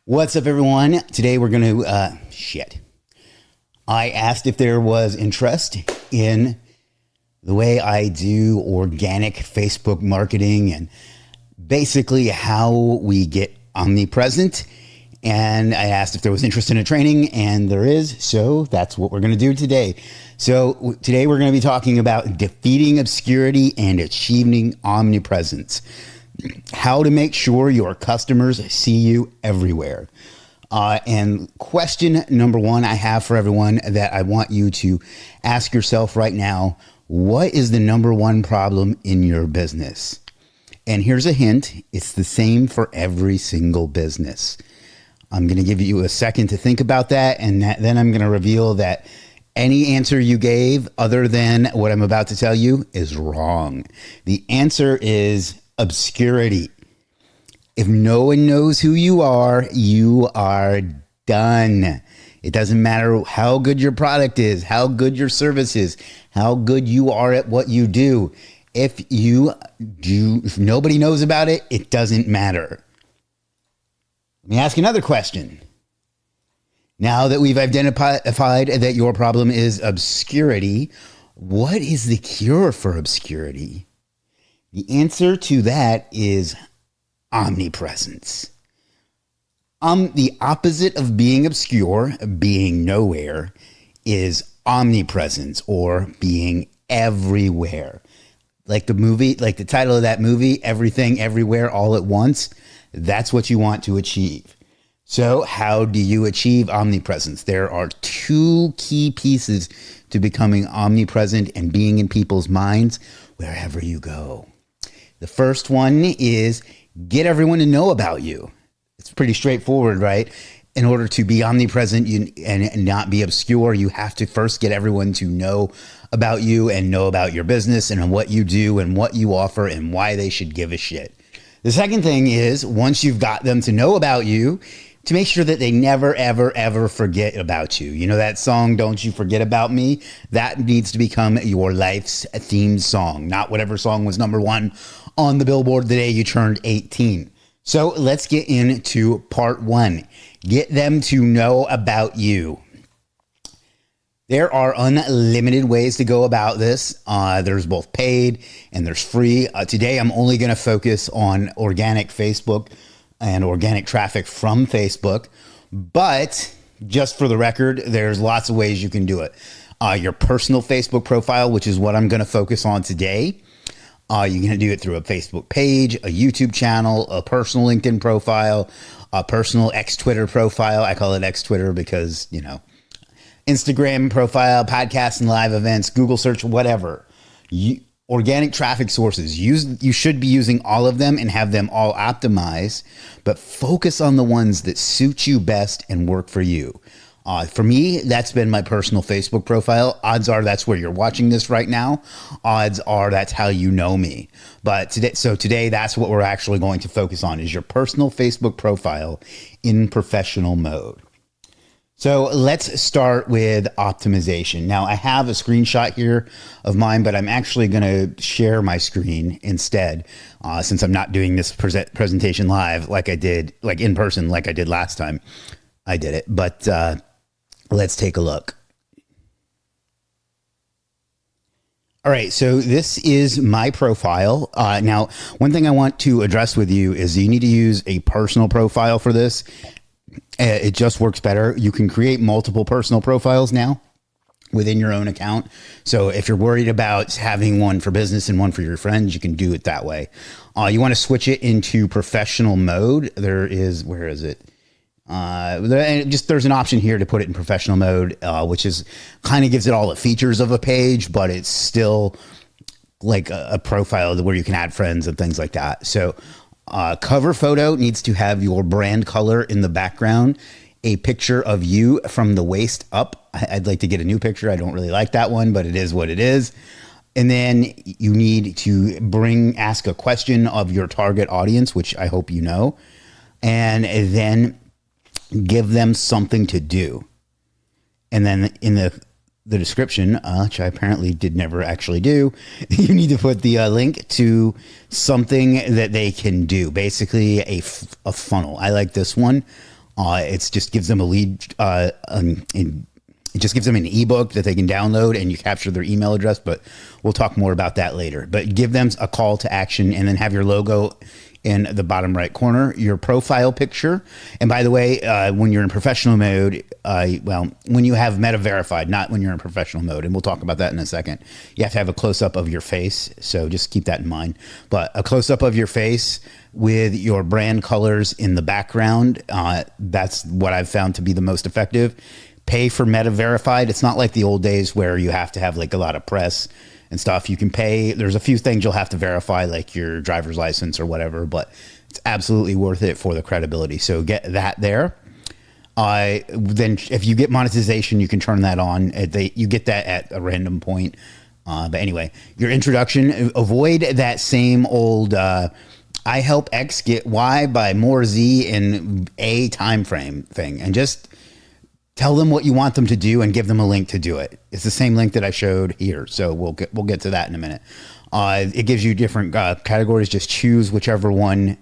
What's up, everyone? Today we're going to, I asked if there was interest in the way I do organic Facebook marketing and basically how we get omnipresent. And I asked if there was interest in a training, and there is. So that's what we're going to do today. So today we're going to be talking about defeating obscurity and achieving omnipresence. How to make sure your customers see you everywhere. And question number one I have for everyone that I want you to ask yourself right now: what is the number one problem in your business? And here's a hint: it's the same for every single business. I'm going to give you a second to think about that, and then I'm going to reveal that any answer you gave other than what I'm about to tell you is wrong. The answer is obscurity. If no one knows who you are done. It doesn't matter how good your product is, how good your service is, how good you are at what you do. If nobody knows about it, it doesn't matter. Let me ask another question. Now that we've identified that your problem is obscurity, what is the cure for obscurity? The answer to that is omnipresence. The opposite of being obscure, being nowhere, is omnipresence, or being everywhere. Like the movie, like the title of that movie, Everything, Everywhere, All at Once. That's what you want to achieve. So how do you achieve omnipresence? There are two key pieces to becoming omnipresent and being in people's minds wherever you go. The first one is get everyone to know about you. It's pretty straightforward, right? In order to be omnipresent and not be obscure, you have to first get everyone to know about you and know about your business and what you do and what you offer and why they should give a shit. The second thing is, once you've got them to know about you, to make sure that they never, ever, ever forget about you. You know that song, Don't You Forget About Me? That needs to become your life's theme song, not whatever song was number one on the Billboard the day you turned 18. So let's get into part one. Get them to know about you. There are unlimited ways to go about this. There's both paid and there's free. Today, I'm only going to focus on organic Facebook and organic traffic from Facebook. But just for the record, there's lots of ways you can do it. Your personal Facebook profile, which is what I'm going to focus on today. You can do it through a Facebook page, a YouTube channel, a personal LinkedIn profile, a personal X-Twitter profile. I call it X-Twitter because, Instagram profile, podcasts and live events, Google search, whatever. Organic traffic sources. You should be using all of them and have them all optimized, but focus on the ones that suit you best and work for you. For me, that's been my personal Facebook profile. Odds are that's where you're watching this right now. Odds are that's how you know me. But today, that's what we're actually going to focus on, is your personal Facebook profile in professional mode. So let's start with optimization. Now, I have a screenshot here of mine, but I'm actually going to share my screen instead, since I'm not doing this presentation live like I did, like in person, like I did last time I did it. But let's take a look. All right, so this is my profile. Now, one thing I want to address with you is you need to use a personal profile for this. It just works better. You can create multiple personal profiles now within your own account. So if you're worried about having one for business and one for your friends, you can do it that way. You want to switch it into professional mode. Where is it? There's an option here to put it in professional mode, which is kind of gives it all the features of a page, but it's still like a profile where you can add friends and things like that. So cover photo needs to have your brand color in the background, a picture of you from the waist up. I'd like to get a new picture. I don't really like that one, but it is what it is. And then you need to ask a question of your target audience, which I hope you know, and then give them something to do. And then in the description, which I apparently did never actually do, you need to put the link to something that they can do. Basically a funnel. I like this one. It just gives them a lead. It just gives them an ebook that they can download, and you capture their email address. But we'll talk more about that later. But give them a call to action, and then have your logo in the bottom right corner, your profile picture. And by the way, when you're in professional mode, when you have Meta verified, not when you're in professional mode, and we'll talk about that in a second, you have to have a close-up of your face. So just keep that in mind. But a close-up of your face with your brand colors in the background, that's what I've found to be the most effective. Pay for Meta verified. It's not like the old days where you have to have like a lot of press and stuff. You can pay. There's a few things you'll have to verify, like your driver's license or whatever, but it's absolutely worth it for the credibility. So get that there. Then if you get monetization, you can turn that on. You get that at a random point. But anyway, your introduction, avoid that same old, I help X get Y by more Z in a time frame thing, and just tell them what you want them to do and give them a link to do it. It's the same link that I showed here. So we'll get to that in a minute. It gives you different categories. Just choose whichever one,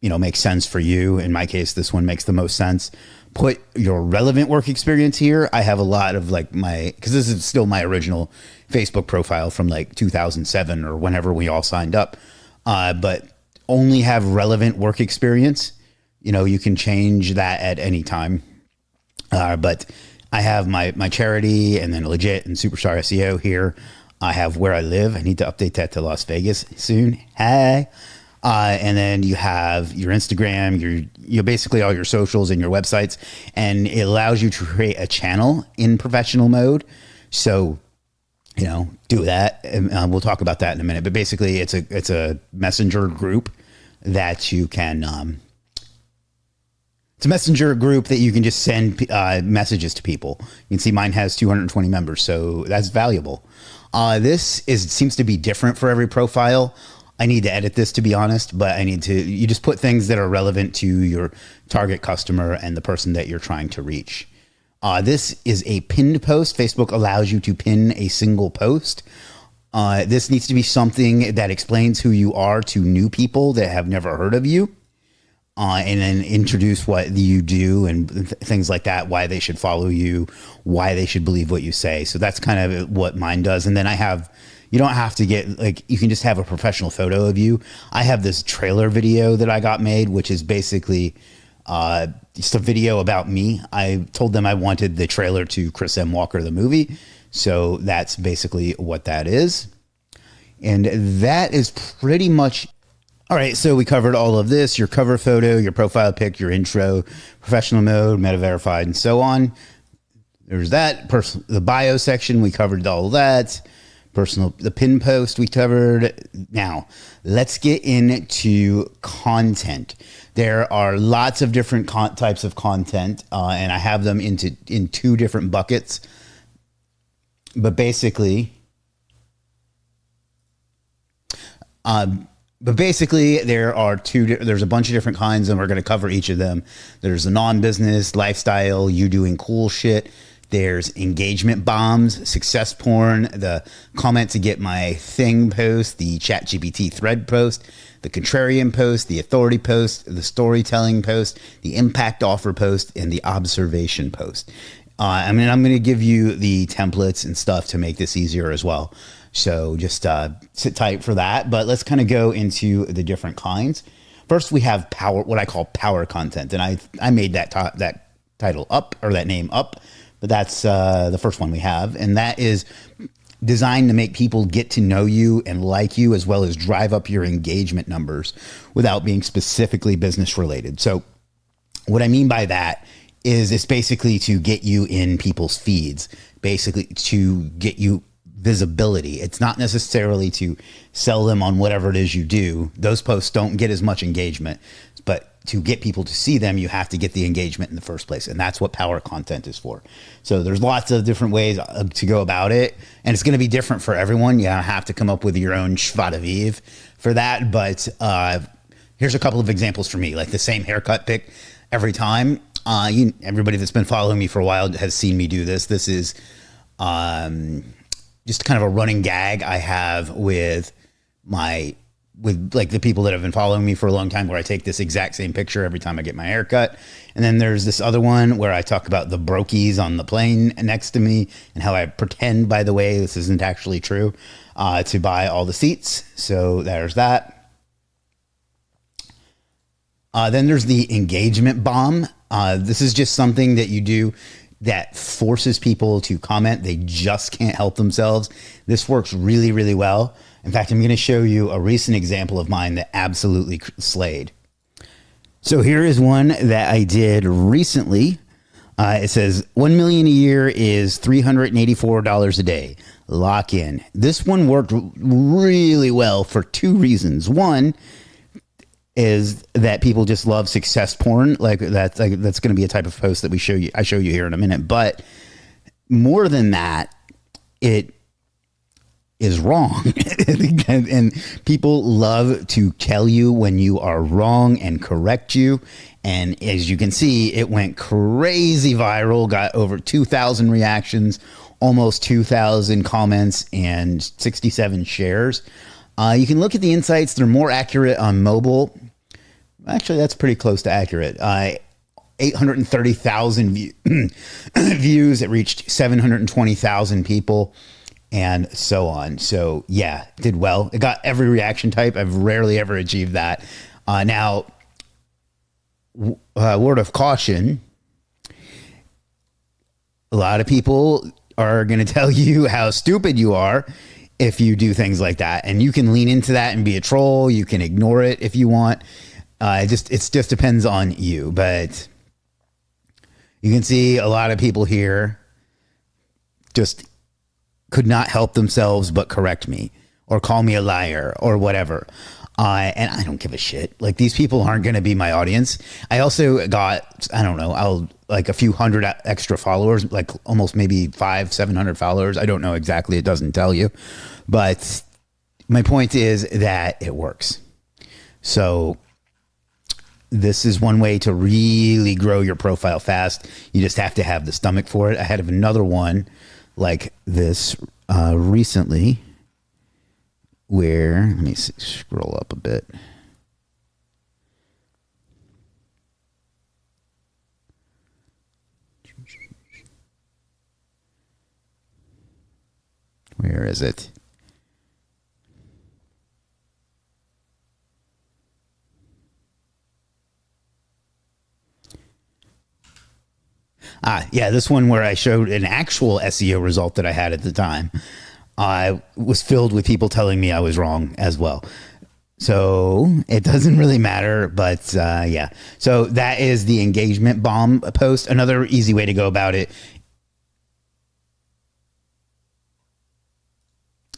makes sense for you. In my case, this one makes the most sense. Put your relevant work experience here. I have a lot of because this is still my original Facebook profile from like 2007 or whenever we all signed up. But only have relevant work experience. You can change that at any time. But I have my charity, and then legit and superstar SEO here. I have where I live. I need to update that to Las Vegas soon. Hey. And then you have your Instagram, your basically all your socials and your websites, and it allows you to create a channel in professional mode. So, do that. And we'll talk about that in a minute. But basically, it's a messenger group that you can. It's a messenger group that you can just send messages to people. You can see mine has 220 members, so that's valuable. This seems to be different for every profile. I need to edit this, to be honest, but you just put things that are relevant to your target customer and the person that you're trying to reach. This is a pinned post. Facebook allows you to pin a single post. This needs to be something that explains who you are to new people that have never heard of you. And then introduce what you do and things like that, why they should follow you, why they should believe what you say. So that's kind of what mine does. And then you don't have to you can just have a professional photo of you. I have this trailer video that I got made, which is basically just a video about me. I told them I wanted the trailer to Chris M. Walker, the movie. So that's basically what that is. And that is pretty much. All right, so we covered all of this, your cover photo, your profile pic, your intro, professional mode, Meta verified, and so on. There's that. The bio section, we covered all of that. The pin post we covered. Now, let's get into content. There are lots of different types of content, and I have them in two different buckets. But basically... there's a bunch of different kinds, and we're going to cover each of them. There's the non-business, lifestyle, you doing cool shit. There's engagement bombs, success porn, the comment to get my thing post, the ChatGPT thread post, the contrarian post, the authority post, the storytelling post, the impact offer post, and the observation post. I'm going to give you the templates and stuff to make this easier as well. So just sit tight for that. But let's kind of go into the different kinds. First, we have what I call power content. And I made that title up, or that name up. But that's the first one we have. And that is designed to make people get to know you and like you, as well as drive up your engagement numbers without being specifically business related. So what I mean by that is it's basically to get you in people's feeds, basically to get you visibility. It's not necessarily to sell them on whatever it is you do. Those posts don't get as much engagement, but to get people to see them, you have to get the engagement in the first place. And that's what power content is for. So there's lots of different ways to go about it. And it's going to be different for everyone. You have to come up with your own schwa de vivre for that. But here's a couple of examples for me, like the same haircut pick every time. Everybody that's been following me for a while has seen me do this. This is just kind of a running gag I have with my with like the people that have been following me for a long time, where I take this exact same picture every time I get my hair cut. And then there's this other one where I talk about the brokies on the plane next to me and how I pretend, by the way, this isn't actually true, to buy all the seats. So there's that. Then there's the engagement bomb. This is just something that you do that forces people to comment. They just can't help themselves. This works really, really well. In fact, I'm going to show you a recent example of mine that absolutely slayed. So here is one that I did recently. It says 1 million a year is $384 a day. Lock in. This one worked really well for two reasons. One is that people just love success porn. That's going to be a type of post that I show you here in a minute. But more than that, it is wrong. And people love to tell you when you are wrong and correct you. And as you can see, it went crazy viral, got over 2,000 reactions, almost 2,000 comments, and 67 shares. You can look at the insights. They're more accurate on mobile. Actually, that's pretty close to accurate. 830,000 views. It reached 720,000 people. And so on. So yeah, did well. It got every reaction type. I've rarely ever achieved that. Now, word of caution. A lot of people are going to tell you how stupid you are if you do things like that. And you can lean into that and be a troll. You can ignore it if you want. It just depends on you. But you can see a lot of people here just could not help themselves but correct me or call me a liar or whatever. And I don't give a shit. Like, these people aren't going to be my audience. I also got, I don't know, like a few hundred extra followers, like almost maybe 500-700 followers. I don't know exactly. It doesn't tell you. But my point is that it works. So this is one way to really grow your profile fast. You just have to have the stomach for it. I had another one like this recently where, let me see, scroll up a bit. Where is it? Yeah, this one where I showed an actual SEO result that I had at the time was filled with people telling me I was wrong as well. So it doesn't really matter, but yeah. So that is the engagement bomb post. Another easy way to go about it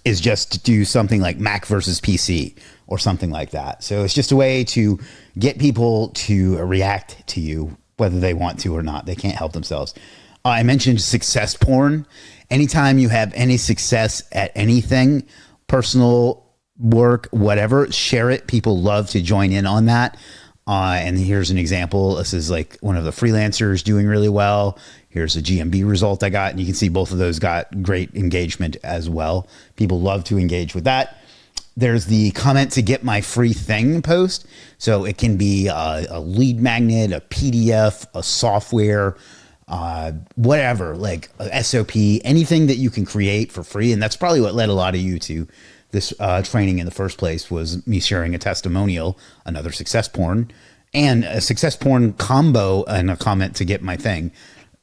is just to do something like Mac versus PC or something like that. So it's just a way to get people to react to you, whether they want to or not. They can't help themselves. I mentioned success porn. Anytime you have any success at anything, personal, work, whatever, share it. People love to join in on that. And here's an example. This is like one of the freelancers doing really well. Here's a GMB result I got. And you can see both of those got great engagement as well. People love to engage with that. There's the comment to get my free thing post. So it can be a lead magnet, a PDF, a software, whatever, like a SOP, anything that you can create for free. And that's probably what led a lot of you to this training in the first place, was me sharing a testimonial, another success porn, and a success porn combo and a comment to get my thing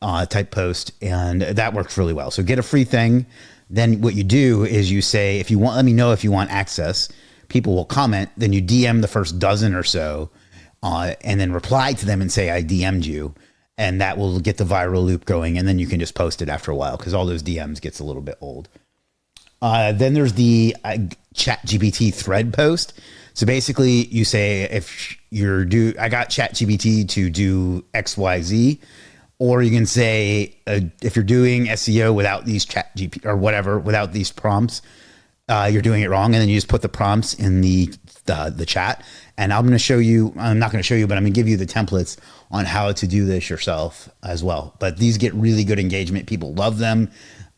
type post. And that works really well. So get a free thing. Then what you do is you say, if you want, let me know if you want access. People will comment. Then you DM the first dozen or so, and then reply to them and say, I DM'd you. And that will get the viral loop going. And then you can just post it after a while, because all those DMs gets a little bit old. Then there's the ChatGPT thread post. So basically you say, if I got ChatGPT to do XYZ. Or you can say, if you're doing SEO without these ChatGPT or whatever, without these prompts, you're doing it wrong. And then you just put the prompts in the chat. And I'm not going to show you, but I'm going to give you the templates on how to do this yourself as well. But these get really good engagement. People love them,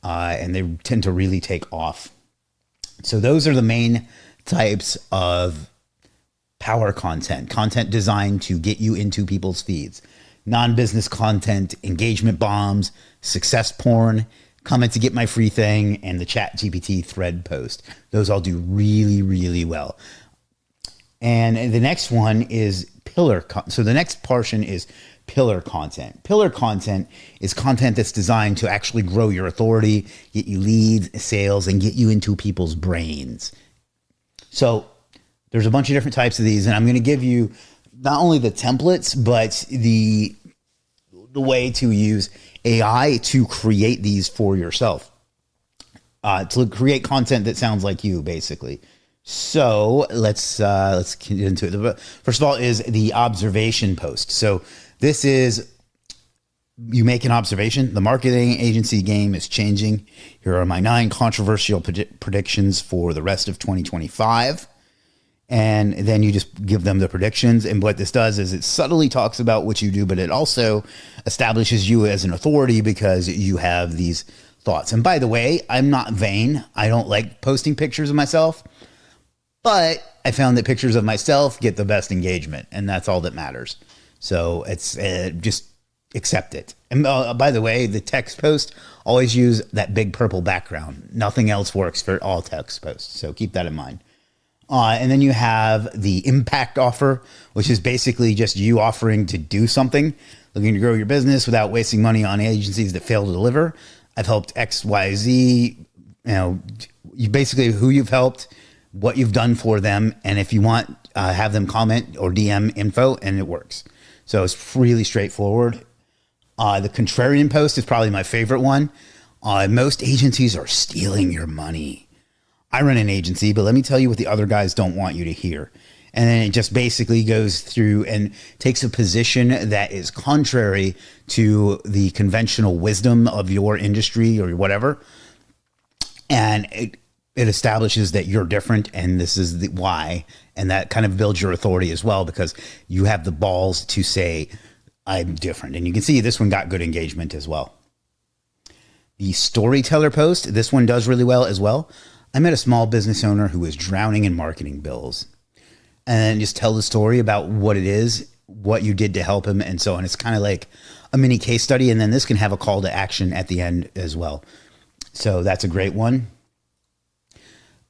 and they tend to really take off. So those are the main types of power content, content designed to get you into people's feeds, non-business content, engagement bombs, success porn, comment to get my free thing, and the Chat GPT thread post. Those all do really, really well. And the next one is so the next portion is pillar content. Pillar content is content that's designed to actually grow your authority, get you leads, sales, and get you into people's brains. So there's a bunch of different types of these, and I'm going to give you not only the templates, but the way to use AI to create these for yourself, to create content that sounds like you, basically. So let's get into it. First of all is the observation post. So this is, you make an observation. The marketing agency game is changing. Here are my 9 controversial predictions for the rest of 2025. And then you just give them the predictions. And what this does is it subtly talks about what you do, but it also establishes you as an authority because you have these thoughts. And by the way, I'm not vain. I don't like posting pictures of myself, but I found that pictures of myself get the best engagement, and that's all that matters. So it's just accept it. And by the way, the text post, always use that big purple background. Nothing else works for all text posts. So keep that in mind. And then you have the impact offer, which is basically just you offering to do something, looking to grow your business without wasting money on agencies that fail to deliver. I've helped X, Y, Z, you basically who you've helped, what you've done for them. And if you want, have them comment or DM info, and it works. So it's really straightforward. The contrarian post is probably my favorite one. Most agencies are stealing your money. I run an agency, but let me tell you what the other guys don't want you to hear. And then it just basically goes through and takes a position that is contrary to the conventional wisdom of your industry or whatever. And it establishes that you're different and this is the why. And that kind of builds your authority as well, because you have the balls to say, I'm different. And you can see this one got good engagement as well. The storyteller post, this one does really well as well. I met a small business owner who was drowning in marketing bills, and just tell the story about what it is, what you did to help him, and so on. It's kind of like a mini case study, and then this can have a call to action at the end as well. So that's a great one.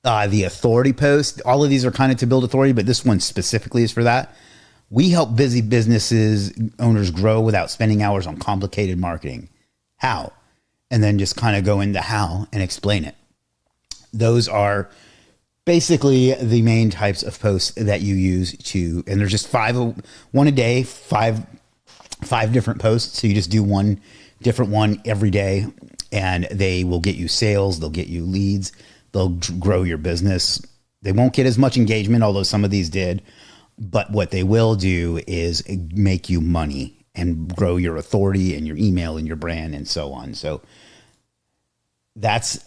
The authority post, all of these are kind of to build authority, but this one specifically is for that. We help busy businesses owners grow without spending hours on complicated marketing. How? And then just kind of go into how and explain it. Those are basically the main types of posts that you use to, and there's just one a day, five different posts. So you just do one different one every day, and they will get you sales. They'll get you leads. They'll grow your business. They won't get as much engagement, although some of these did, but what they will do is make you money and grow your authority and your email and your brand and so on. So that's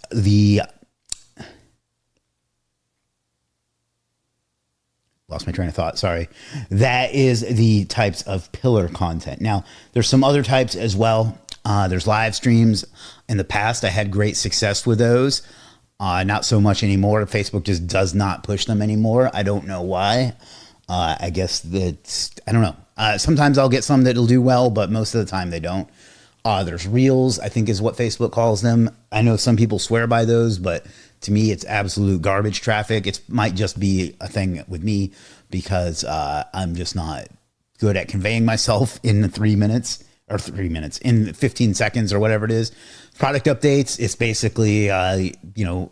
lost my train of thought. Sorry. That is the types of pillar content. Now, there's some other types as well. There's live streams. In the past, I had great success with those. Not so much anymore. Facebook just does not push them anymore. I don't know why. I guess I don't know. Sometimes I'll get some that'll do well, but most of the time they don't. There's reels, I think is what Facebook calls them. I know some people swear by those, but to me, it's absolute garbage traffic. It might just be a thing with me because I'm just not good at conveying myself in 3 minutes in 15 seconds or whatever it is. Product updates. It's basically,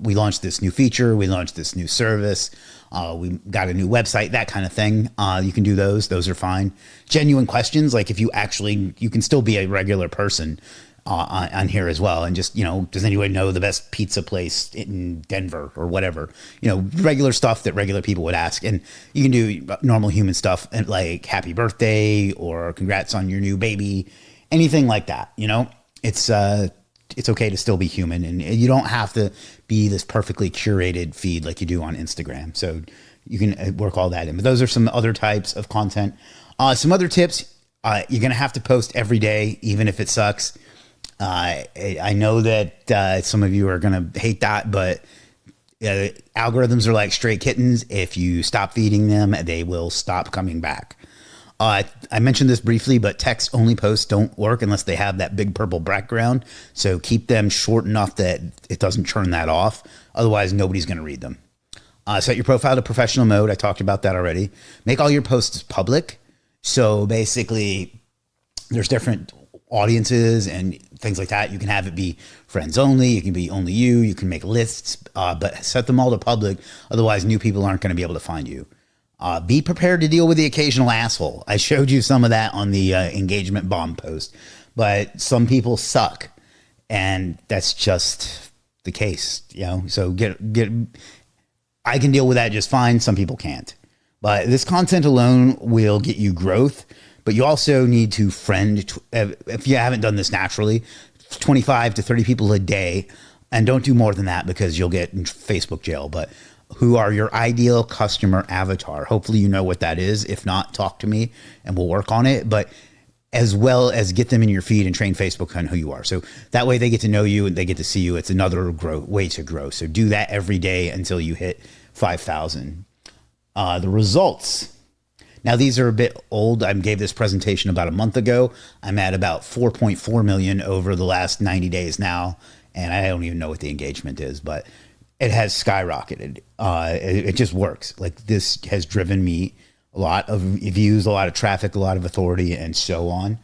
we launched this new feature. We launched this new service. We got a new website, that kind of thing. You can do those. Those are fine. Genuine questions. Like if you can still be a regular person on here as well. And just, does anyone know the best pizza place in Denver or whatever? Regular stuff that regular people would ask. And you can do normal human stuff like happy birthday or congrats on your new baby, anything like that. It's okay to still be human, and you don't have to be this perfectly curated feed like you do on Instagram. So you can work all that in. But those are some other types of content. Some other tips. You're going to have to post every day, even if it sucks. I know that some of you are going to hate that, but Algorithms are like stray kittens. If you stop feeding them, they will stop coming back. I mentioned this briefly, but text only posts don't work unless they have that big purple background. So keep them short enough that it doesn't turn that off. Otherwise, nobody's going to read them. Set your profile to professional mode. I talked about that already. Make all your posts public. So basically, there's different audiences and things like that. You can have it be friends only. You can be only you. You can make lists, but set them all to public. Otherwise, new people aren't going to be able to find you. Be prepared to deal with the occasional asshole. I showed you some of that on the engagement bomb post, but some people suck, and that's just the case, you know. So I can deal with that just fine. Some people can't, but this content alone will get you growth. But you also need to friend, if you haven't done this naturally, 25 to 30 people a day, and don't do more than that because you'll get in Facebook jail. But who are your ideal customer avatar? Hopefully you know what that is. If not, talk to me and we'll work on it. But as well as get them in your feed and train Facebook on who you are. So that way they get to know you and they get to see you. It's another way to grow. So do that every day until you hit 5,000. The results. Now these are a bit old. I gave this presentation about a month ago. I'm at about 4.4 million over the last 90 days now. And I don't even know what the engagement is, but it has skyrocketed. It just works. Like, this has driven me a lot of views, a lot of traffic, a lot of authority, and so on.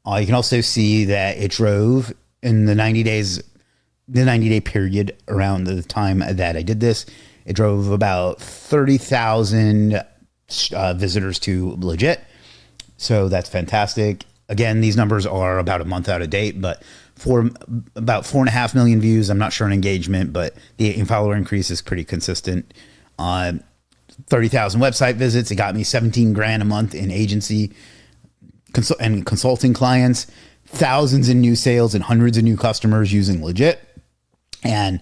You can also see that it drove in the 90 days, the 90-day period around the time that I did this. It drove about 30,000 visitors to Legit. So that's fantastic. Again, these numbers are about a month out of date, but for about 4.5 million views. I'm not sure on engagement, but the follower increase is pretty consistent. 30,000 website visits. It got me 17 grand a month in agency and consulting clients, thousands in new sales and hundreds of new customers using Legit. And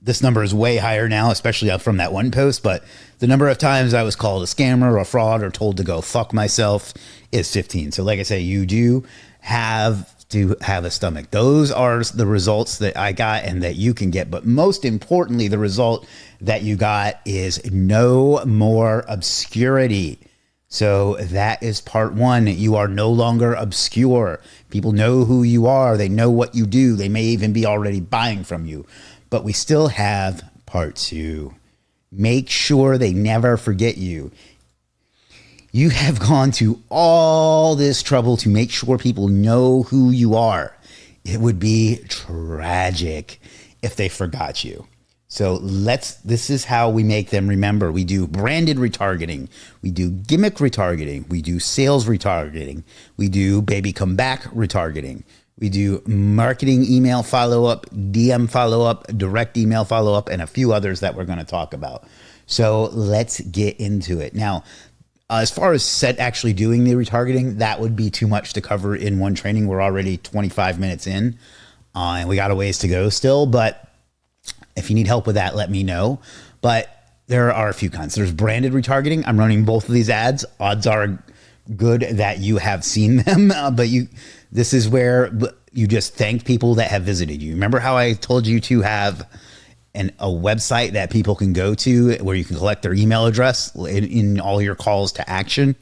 this number is way higher now, especially from that one post. But the number of times I was called a scammer or a fraud or told to go fuck myself is 15. So like I say, you do have to have a stomach. Those are the results that I got and that you can get. But most importantly, the result that you got is no more obscurity. So that is part one. You are no longer obscure. People know who you are. They know what you do. They may even be already buying from you. But we still have part two. Make sure they never forget you. You have gone to all this trouble to make sure people know who you are. It would be tragic if they forgot you. So this is how we make them remember. We do branded retargeting. We do gimmick retargeting. We do sales retargeting. We do baby come back retargeting. We do marketing email follow-up, DM follow-up, direct email follow-up, and a few others that we're going to talk about. So let's get into it. Now, as far as actually doing the retargeting, that would be too much to cover in one training. We're already 25 minutes in, and we got a ways to go still. But if you need help with that, let me know. But there are a few kinds. There's branded retargeting. I'm running both of these ads. Odds are good that you have seen them, but this is where you just thank people that have visited you. Remember how I told you to have a website that people can go to where you can collect their email address in all your calls to action?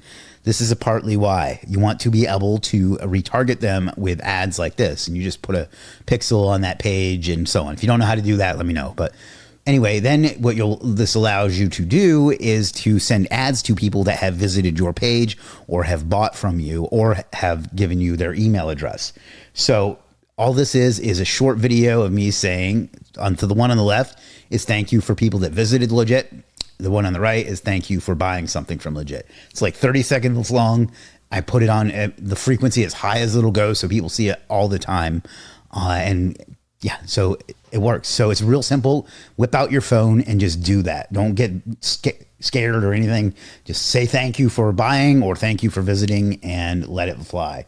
This is partly why. You want to be able to retarget them with ads like this, and you just put a pixel on that page and so on. If you don't know how to do that, let me know. But anyway, then what this allows you to do is to send ads to people that have visited your page or have bought from you or have given you their email address. So all this is a short video of me saying, to the one on the left is thank you for people that visited Legit. The one on the right is thank you for buying something from Legit. It's like 30 seconds long. I put it on the frequency as high as it'll go so people see it all the time. And yeah, so it works. So it's real simple. Whip out your phone and just do that. Don't get scared or anything. Just say thank you for buying or thank you for visiting and let it fly.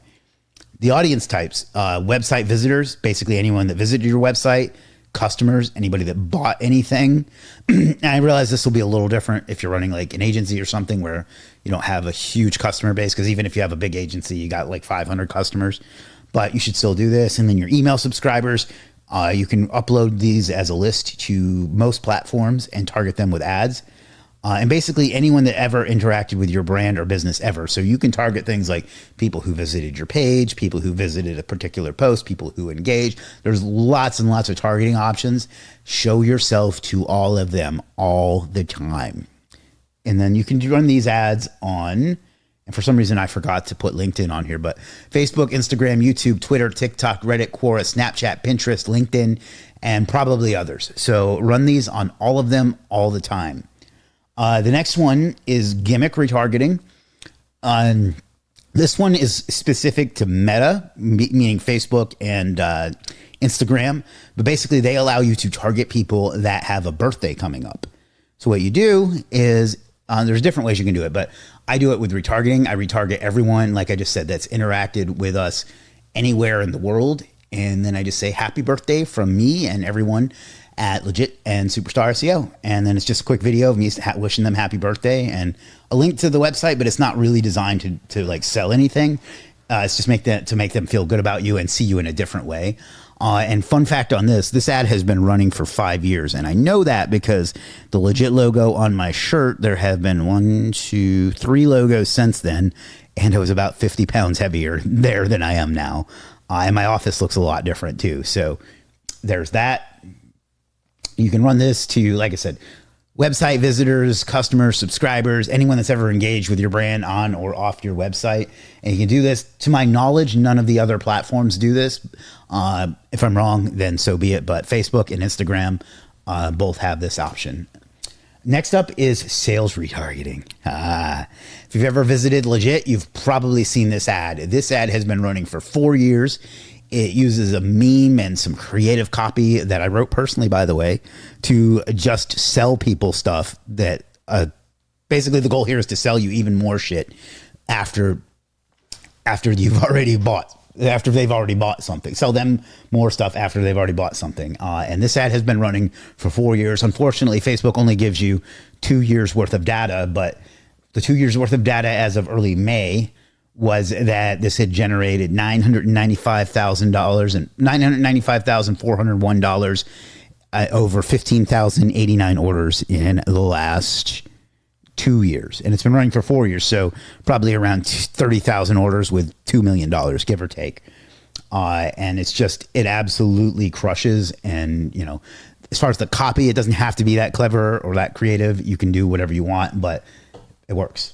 The audience types, website visitors, basically anyone that visited your website, customers, anybody that bought anything. And I realize this will be a little different if you're running like an agency or something where you don't have a huge customer base, because even if you have a big agency, you got like 500 customers, but you should still do this. And then your email subscribers, You can upload these as a list to most platforms and target them with ads. And basically anyone that ever interacted with your brand or business ever. So you can target things like people who visited your page, people who visited a particular post, people who engaged. There's lots and lots of targeting options. Show yourself to all of them all the time. And then you can run these ads on, and for some reason I forgot to put LinkedIn on here, but Facebook, Instagram, YouTube, Twitter, TikTok, Reddit, Quora, Snapchat, Pinterest, LinkedIn, and probably others. So run these on all of them all the time. The next one is gimmick retargeting. This one is specific to Meta, meaning Facebook and Instagram. But basically, they allow you to target people that have a birthday coming up. So what you do is, there's different ways you can do it, but I do it with retargeting. I retarget everyone, like I just said, that's interacted with us anywhere in the world. And then I just say, happy birthday from me and everyone at Legit and Superstar SEO. And then it's just a quick video of me wishing them happy birthday and a link to the website, but it's not really designed to like sell anything. It's just to make them feel good about you and see you in a different way. And fun fact on this ad has been running for 5 years. And I know that because the Legit logo on my shirt, there have been 1, 2, 3 logos since then. And I was about 50 pounds heavier there than I am now. And my office looks a lot different too. So there's that. You can run this to, like I said, website visitors, customers, subscribers, anyone that's ever engaged with your brand on or off your website. And you can do this. To my knowledge, none of the other platforms do this. If I'm wrong, then so be it. But Facebook and Instagram both have this option. Next up is sales retargeting. If you've ever visited Legit, you've probably seen this ad. This ad has been running for 4 years. It uses a meme and some creative copy that I wrote personally, by the way, to just sell people stuff that basically the goal here is to sell you even more shit after they've already bought something. Sell them more stuff after they've already bought something. And this ad has been running for 4 years. Unfortunately, Facebook only gives you 2 years worth of data, but the 2 years worth of data as of early May was that this had generated $995,000 and $995,401 over 15,089 orders in the last 2 years. And it's been running for 4 years. So probably around 30,000 orders with $2 million, give or take. And it absolutely crushes. And, you know, as far as the copy, it doesn't have to be that clever or that creative. You can do whatever you want, but it works.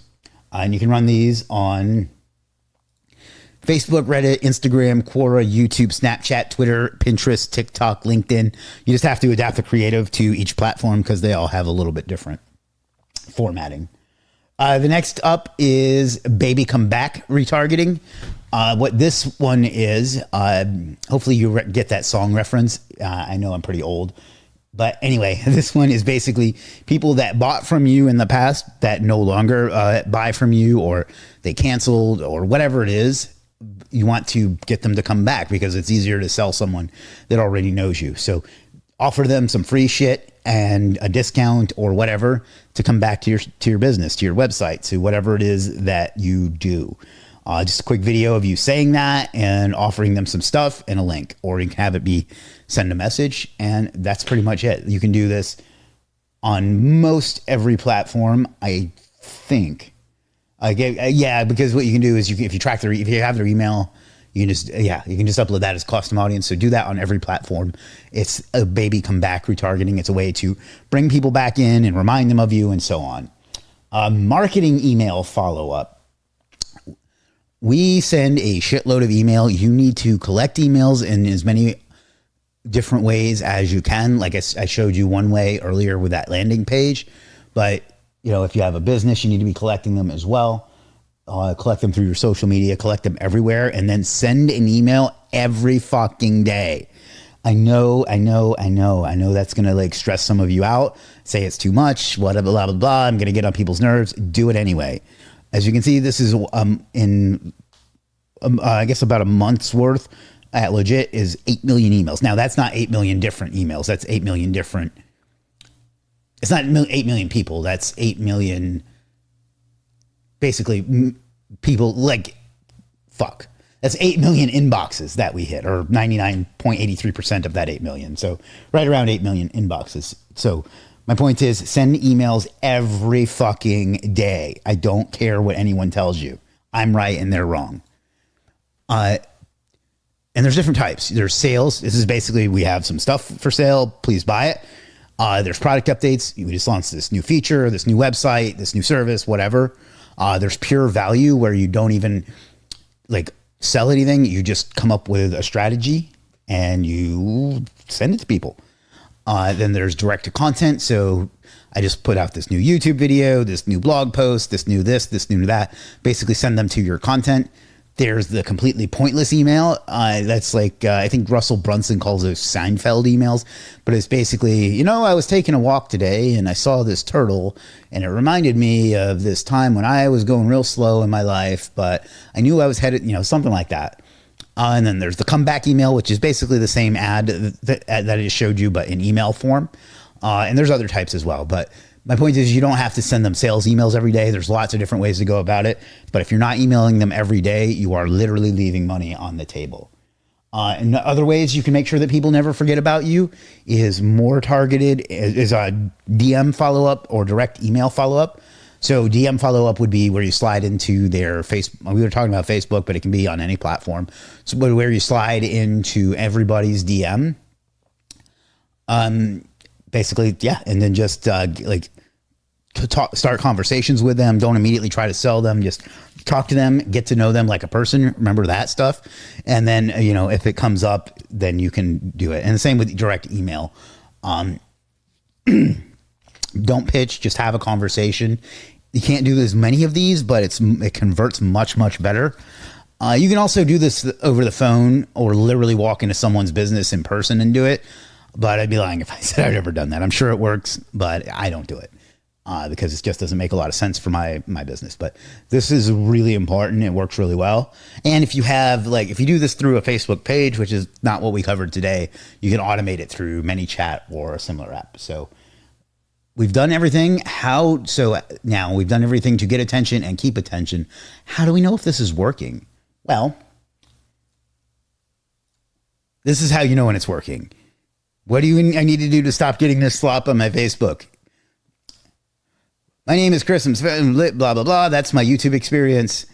And you can run these on Facebook, Reddit, Instagram, Quora, YouTube, Snapchat, Twitter, Pinterest, TikTok, LinkedIn. You just have to adapt the creative to each platform because they all have a little bit different formatting. The next up is baby come back retargeting. What this one is, hopefully you get that song reference. I know I'm pretty old. But anyway, this one is basically people that bought from you in the past that no longer buy from you, or they canceled, or whatever it is. You want to get them to come back because it's easier to sell someone that already knows you. So offer them some free shit and a discount or whatever to come back to your business, to your website, to whatever it is that you do. Just a quick video of you saying that and offering them some stuff and a link, or you can have it be send a message, and that's pretty much it. You can do this on most every platform, I think. Yeah, because what you can do is if you have their email, you can just upload that as custom audience. So do that on every platform. It's a baby come back retargeting. It's a way to bring people back in and remind them of you and so on. Marketing email follow-up. We send a shitload of email. You need to collect emails in as many different ways as you can. Like I showed you one way earlier with that landing page, but you know, if you have a business, you need to be collecting them as well. Collect them through your social media, collect them everywhere, and then send an email every fucking day. I know that's going to like stress some of you out, say it's too much, whatever, blah, blah, blah. I'm going to get on people's nerves. Do it anyway. As you can see, this is I guess about a month's worth at Legit is 8 million emails. Now that's not 8 million different emails. That's 8 million different. It's not 8 million people. That's 8 million, basically, people like, fuck. That's 8 million inboxes that we hit, or 99.83% of that 8 million. So right around 8 million inboxes. So my point is, send emails every fucking day. I don't care what anyone tells you. I'm right and they're wrong. And there's different types. There's sales. This is basically, we have some stuff for sale. Please buy it. There's product updates. We just launched this new feature, this new website, this new service, whatever. There's pure value, where you don't even like sell anything. You just come up with a strategy and you send it to people. Then there's direct to content. So I just put out this new YouTube video, this new blog post, this new that, basically send them to your content. There's the completely pointless email. That's like, I think Russell Brunson calls those Seinfeld emails, but it's basically, I was taking a walk today and I saw this turtle and it reminded me of this time when I was going real slow in my life, but I knew I was headed, something like that. And then there's the comeback email, which is basically the same ad that I just showed you, but in email form. And there's other types as well, but my point is, you don't have to send them sales emails every day. There's lots of different ways to go about it. But if you're not emailing them every day, you are literally leaving money on the table. And the other ways you can make sure that people never forget about you is more targeted, is a DM follow-up or direct email follow-up. So DM follow-up would be where you slide into their Facebook. We were talking about Facebook, but it can be on any platform. So where you slide into everybody's DM. Basically, yeah, and then just start conversations with them. Don't immediately try to sell them. Just talk to them, get to know them like a person. Remember that stuff. And then, if it comes up, then you can do it. And the same with direct email. Don't pitch, just have a conversation. You can't do as many of these, but it converts much, much better. You can also do this over the phone or literally walk into someone's business in person and do it. But I'd be lying if I said I've ever done that. I'm sure it works, but I don't do it because it just doesn't make a lot of sense for my business. But this is really important. It works really well. And if you have, if you do this through a Facebook page, which is not what we covered today, you can automate it through ManyChat or a similar app. So we've done everything. Now we've done everything to get attention and keep attention. How do we know if this is working? Well, this is how you know when it's working. What do I need to do to stop getting this slop on my Facebook? My name is Chris. I'm lit, blah, blah, blah. That's my YouTube experience.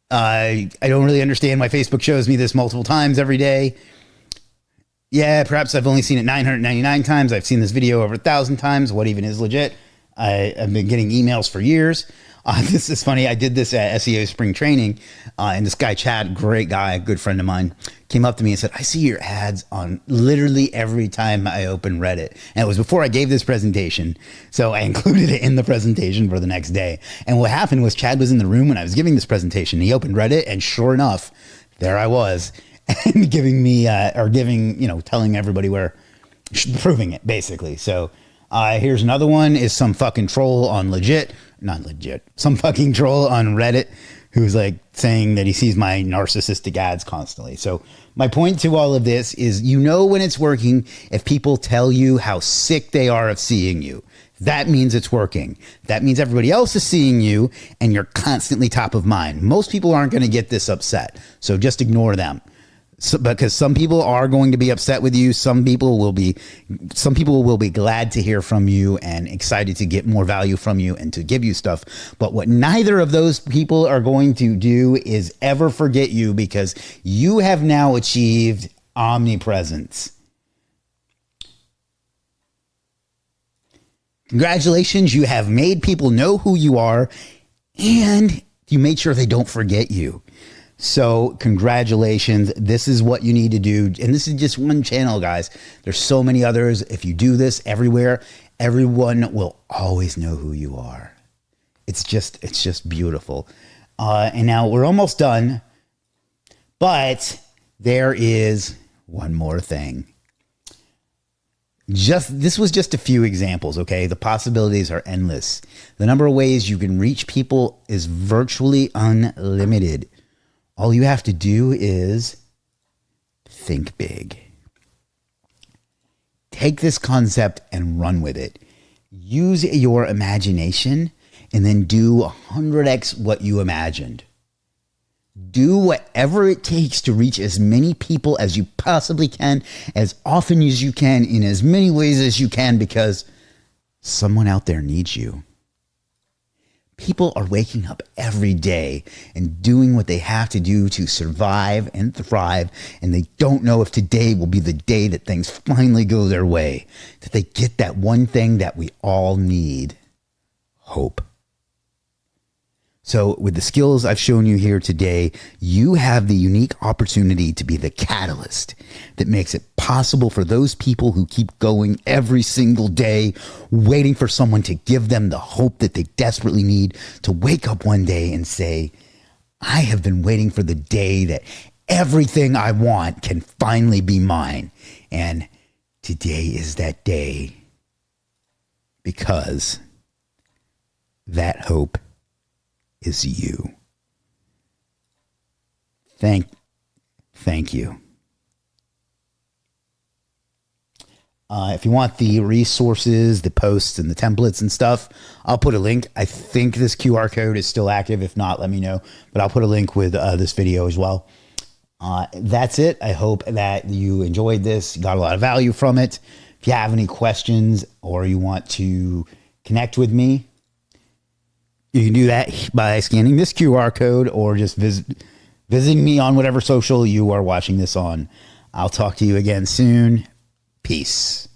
I don't really understand why Facebook shows me this multiple times every day. Yeah, perhaps I've only seen it 999 times. I've seen this video over 1,000 times. What even is legit? I've been getting emails for years. This is funny. I did this at SEO spring training, and this guy, Chad, great guy, good friend of mine, came up to me and said, I see your ads on literally every time I open Reddit. And it was before I gave this presentation. So I included it in the presentation for the next day. And what happened was Chad was in the room when I was giving this presentation. He opened Reddit, and sure enough, there I was, and telling everybody proving it, basically. So here's another one, is some fucking troll on some fucking troll on Reddit who's saying that he sees my narcissistic ads constantly. So my point to all of this is, when it's working if people tell you how sick they are of seeing you. That means it's working. That means everybody else is seeing you and you're constantly top of mind. Most people aren't going to get this upset, so just ignore them. Because some people are going to be upset with you. Some people will be glad to hear from you and excited to get more value from you and to give you stuff. But what neither of those people are going to do is ever forget you, because you have now achieved omnipresence. Congratulations, you have made people know who you are, and you made sure they don't forget you. So congratulations. This is what you need to do. And this is just one channel, guys. There's so many others. If you do this everywhere, everyone will always know who you are. It's just beautiful. And now we're almost done, but there is one more thing. This was just a few examples, okay? The possibilities are endless. The number of ways you can reach people is virtually unlimited. All you have to do is think big. Take this concept and run with it. Use your imagination and then do 100x what you imagined. Do whatever it takes to reach as many people as you possibly can, as often as you can, in as many ways as you can, because someone out there needs you. People are waking up every day and doing what they have to do to survive and thrive, and they don't know if today will be the day that things finally go their way, that they get that one thing that we all need: hope. So with the skills I've shown you here today, you have the unique opportunity to be the catalyst that makes it possible for those people who keep going every single day, waiting for someone to give them the hope that they desperately need, to wake up one day and say, I have been waiting for the day that everything I want can finally be mine. And today is that day, because that hope is you. Thank you. If you want the resources, the posts, and the templates and stuff, I'll put a link. I think this QR code is still active. If not, let me know. But I'll put a link with this video as well. That's it. I hope that you enjoyed this, got a lot of value from it. If you have any questions or you want to connect with me, you can do that by scanning this QR code or just visiting me on whatever social you are watching this on. I'll talk to you again soon. Peace.